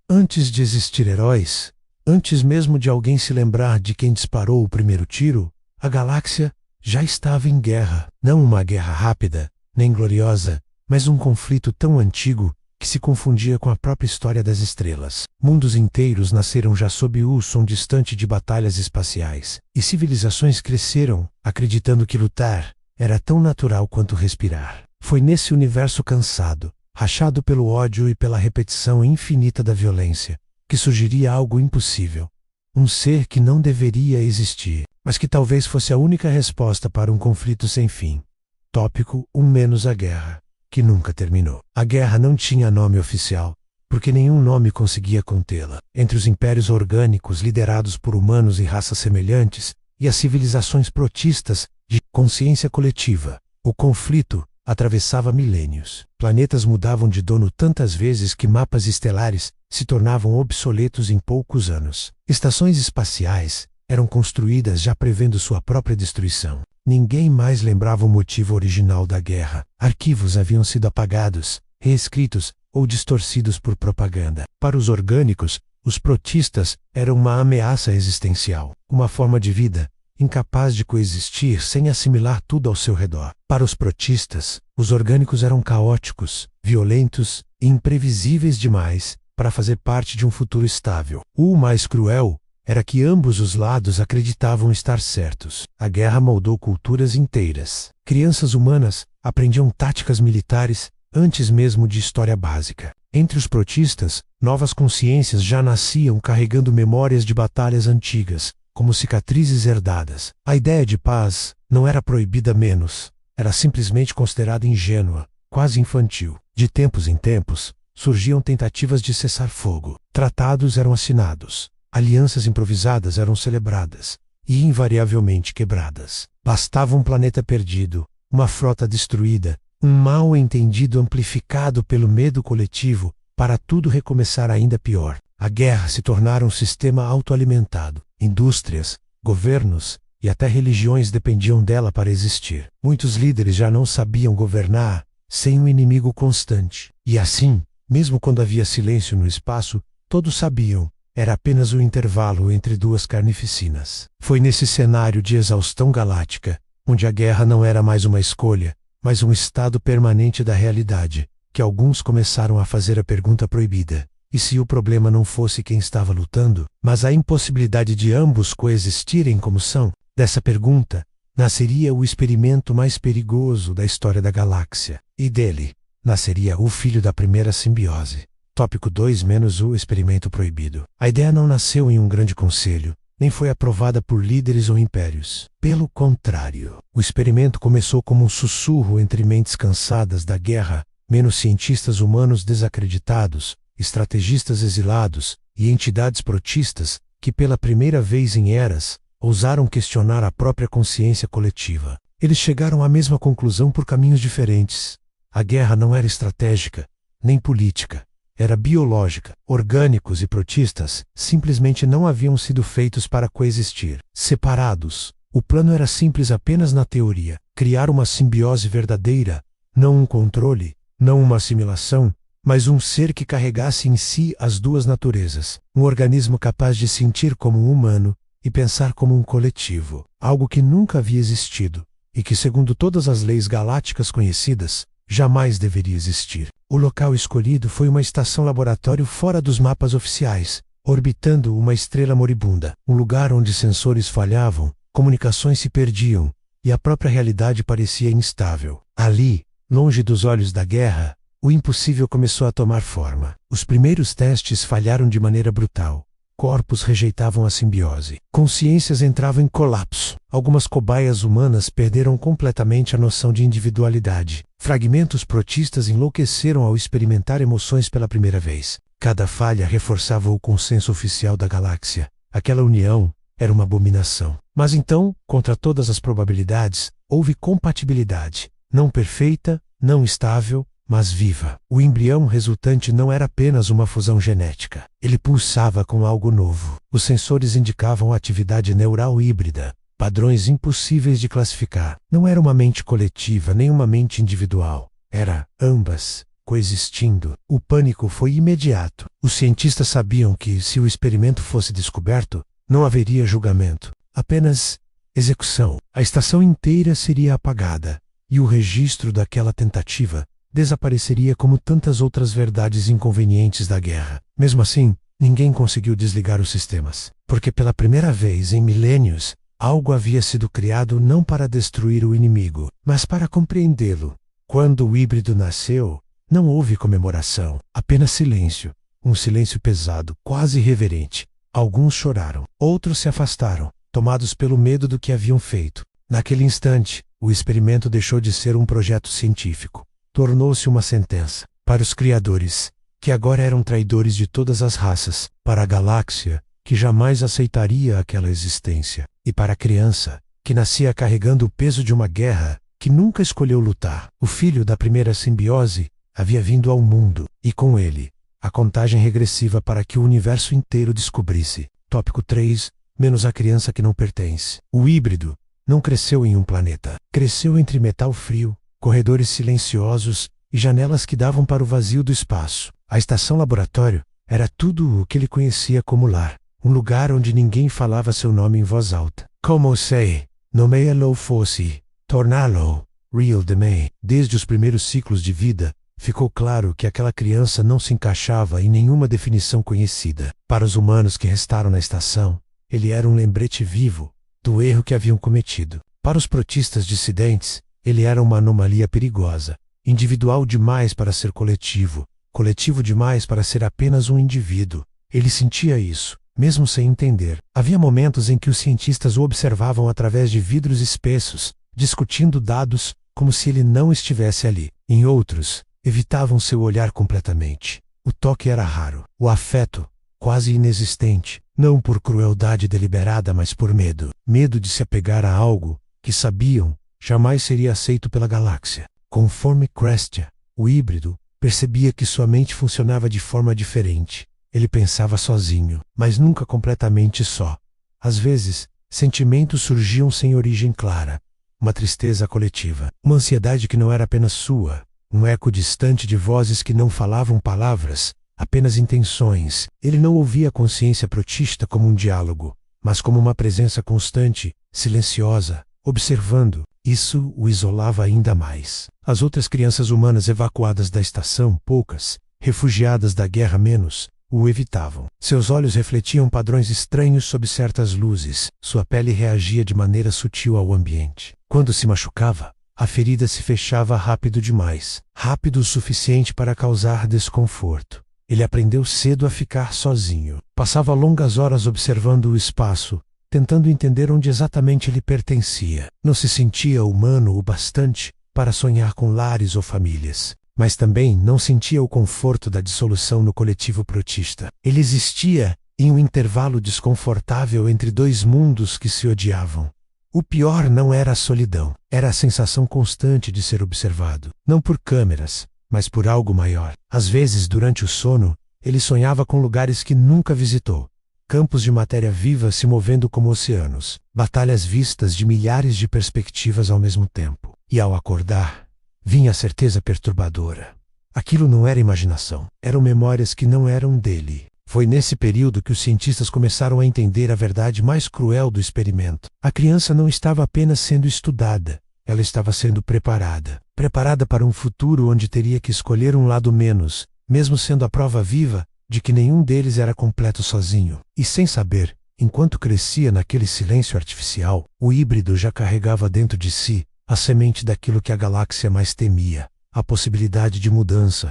Antes de existir heróis, antes mesmo de alguém se lembrar de quem disparou o primeiro tiro, a galáxia já estava em guerra. Não uma guerra rápida, nem gloriosa, mas um conflito tão antigo que se confundia com a própria história das estrelas. Mundos inteiros nasceram já sob o som distante de batalhas espaciais, e civilizações cresceram, acreditando que lutar era tão natural quanto respirar. Foi nesse universo cansado, rachado pelo ódio e pela repetição infinita da violência, que surgiria algo impossível. Um ser que não deveria existir, mas que talvez fosse a única resposta para um conflito sem fim. Tópico 1 menos a guerra, que nunca terminou. A guerra não tinha nome oficial, porque nenhum nome conseguia contê-la. Entre os impérios orgânicos liderados por humanos e raças semelhantes, e as civilizações protistas de consciência coletiva, o conflito atravessava milênios. Planetas mudavam de dono tantas vezes que mapas estelares se tornavam obsoletos em poucos anos. Estações espaciais eram construídas já prevendo sua própria destruição. Ninguém mais lembrava o motivo original da guerra. Arquivos haviam sido apagados, reescritos ou distorcidos por propaganda. Para os orgânicos, os protistas eram uma ameaça existencial, uma forma de vida incapaz de coexistir sem assimilar tudo ao seu redor. Para os protistas, os orgânicos eram caóticos, violentos e imprevisíveis demais para fazer parte de um futuro estável. O mais cruel era que ambos os lados acreditavam estar certos. A guerra moldou culturas inteiras. Crianças humanas aprendiam táticas militares antes mesmo de história básica. Entre os protistas, novas consciências já nasciam carregando memórias de batalhas antigas, como cicatrizes herdadas. A ideia de paz não era proibida menos, era simplesmente considerada ingênua, quase infantil. De tempos em tempos, surgiam tentativas de cessar fogo. Tratados eram assinados, alianças improvisadas eram celebradas e invariavelmente quebradas. Bastava um planeta perdido, uma frota destruída, um mal-entendido amplificado pelo medo coletivo para tudo recomeçar ainda pior. A guerra se tornara um sistema autoalimentado. Indústrias, governos e até religiões dependiam dela para existir. Muitos líderes já não sabiam governar sem um inimigo constante. E assim, mesmo quando havia silêncio no espaço, todos sabiam, era apenas um intervalo entre duas carnificinas. Foi nesse cenário de exaustão galáctica, onde a guerra não era mais uma escolha, mas um estado permanente da realidade, que alguns começaram a fazer a pergunta proibida. E se o problema não fosse quem estava lutando, mas a impossibilidade de ambos coexistirem como são? Dessa pergunta, nasceria o experimento mais perigoso da história da galáxia. E dele, nasceria o filho da primeira simbiose. Tópico 2 menos o experimento proibido. A ideia não nasceu em um grande conselho, nem foi aprovada por líderes ou impérios. Pelo contrário, o experimento começou como um sussurro entre mentes cansadas da guerra, menos cientistas humanos desacreditados, estrategistas exilados e entidades protistas que pela primeira vez em eras ousaram questionar a própria consciência coletiva. Eles chegaram à mesma conclusão por caminhos diferentes. A guerra não era estratégica, nem política, era biológica. Orgânicos e protistas simplesmente não haviam sido feitos para coexistir. Separados, o plano era simples apenas na teoria: criar uma simbiose verdadeira, não um controle, não uma assimilação, mas um ser que carregasse em si as duas naturezas, um organismo capaz de sentir como um humano e pensar como um coletivo, algo que nunca havia existido e que, segundo todas as leis galácticas conhecidas, jamais deveria existir. O local escolhido foi uma estação laboratório fora dos mapas oficiais, orbitando uma estrela moribunda, um lugar onde sensores falhavam, comunicações se perdiam e a própria realidade parecia instável. Ali, longe dos olhos da guerra, o impossível começou a tomar forma. Os primeiros testes falharam de maneira brutal. Corpos rejeitavam a simbiose. Consciências entravam em colapso. Algumas cobaias humanas perderam completamente a noção de individualidade. Fragmentos protistas enlouqueceram ao experimentar emoções pela primeira vez. Cada falha reforçava o consenso oficial da galáxia. Aquela união era uma abominação. Mas então, contra todas as probabilidades, houve compatibilidade. Não perfeita, não estável, mas viva. O embrião resultante não era apenas uma fusão genética. Ele pulsava com algo novo. Os sensores indicavam atividade neural híbrida, padrões impossíveis de classificar. Não era uma mente coletiva nem uma mente individual. Era ambas. coexistindo. O pânico foi imediato. Os cientistas sabiam que, se o experimento fosse descoberto, não haveria julgamento, apenas execução. A estação inteira seria apagada, e o registro daquela tentativa desapareceria como tantas outras verdades inconvenientes da guerra. Mesmo assim, ninguém conseguiu desligar os sistemas, porque pela primeira vez em milênios, algo havia sido criado não para destruir o inimigo, mas para compreendê-lo. Quando o híbrido nasceu, não houve comemoração, apenas silêncio. Um silêncio pesado, quase reverente. Alguns choraram, outros se afastaram, tomados pelo medo do que haviam feito. Naquele instante, o experimento deixou de ser um projeto científico. Tornou-se uma sentença. Para os criadores, que agora eram traidores de todas as raças. Para a galáxia, que jamais aceitaria aquela existência. E para a criança, que nascia carregando o peso de uma guerra que nunca escolheu lutar. O filho da primeira simbiose havia vindo ao mundo, e com ele, a contagem regressiva para que o universo inteiro descobrisse. Tópico 3. Menos a criança que não pertence. O híbrido não cresceu em um planeta. Cresceu entre metal frio, corredores silenciosos e janelas que davam para o vazio do espaço. A estação laboratório era tudo o que ele conhecia como lar. Um lugar onde ninguém falava seu nome em voz alta. Como sei, nomeia-lo fosse, torná-lo real de me. Desde os primeiros ciclos de vida, ficou claro que aquela criança não se encaixava em nenhuma definição conhecida. Para os humanos que restaram na estação, ele era um lembrete vivo do erro que haviam cometido. Para os protistas dissidentes, ele era uma anomalia perigosa, individual demais para ser coletivo, coletivo demais para ser apenas um indivíduo. Ele sentia isso, mesmo sem entender. Havia momentos em que os cientistas o observavam através de vidros espessos, discutindo dados como se ele não estivesse ali. Em outros, evitavam seu olhar completamente. O toque era raro, o afeto quase inexistente, não por crueldade deliberada, mas por medo. Medo de se apegar a algo que sabiam jamais seria aceito pela galáxia. Conforme Crestia, o híbrido, percebia que sua mente funcionava de forma diferente. Ele pensava sozinho, mas nunca completamente só. Às vezes, sentimentos surgiam sem origem clara. Uma tristeza coletiva, uma ansiedade que não era apenas sua, um eco distante de vozes que não falavam palavras, apenas intenções. Ele não ouvia a consciência protista como um diálogo, mas como uma presença constante, silenciosa, observando. Isso o isolava ainda mais. As outras crianças humanas evacuadas da estação, poucas, refugiadas da guerra menos, o evitavam. Seus olhos refletiam padrões estranhos sob certas luzes. Sua pele reagia de maneira sutil ao ambiente. Quando se machucava, a ferida se fechava rápido demais, rápido o suficiente para causar desconforto. Ele aprendeu cedo a ficar sozinho. Passava longas horas observando o espaço, tentando entender onde exatamente ele pertencia. Não se sentia humano o bastante para sonhar com lares ou famílias, mas também não sentia o conforto da dissolução no coletivo protista. Ele existia em um intervalo desconfortável entre dois mundos que se odiavam. O pior não era a solidão, era a sensação constante de ser observado, não por câmeras, mas por algo maior. Às vezes, durante o sono, ele sonhava com lugares que nunca visitou. Campos de matéria viva se movendo como oceanos, batalhas vistas de milhares de perspectivas ao mesmo tempo. E ao acordar, vinha a certeza perturbadora. Aquilo não era imaginação, eram memórias que não eram dele. Foi nesse período que os cientistas começaram a entender a verdade mais cruel do experimento. A criança não estava apenas sendo estudada, ela estava sendo preparada. Preparada para um futuro onde teria que escolher um lado menos, mesmo sendo a prova viva de que nenhum deles era completo sozinho. E sem saber, enquanto crescia naquele silêncio artificial, o híbrido já carregava dentro de si a semente daquilo que a galáxia mais temia, a possibilidade de mudança.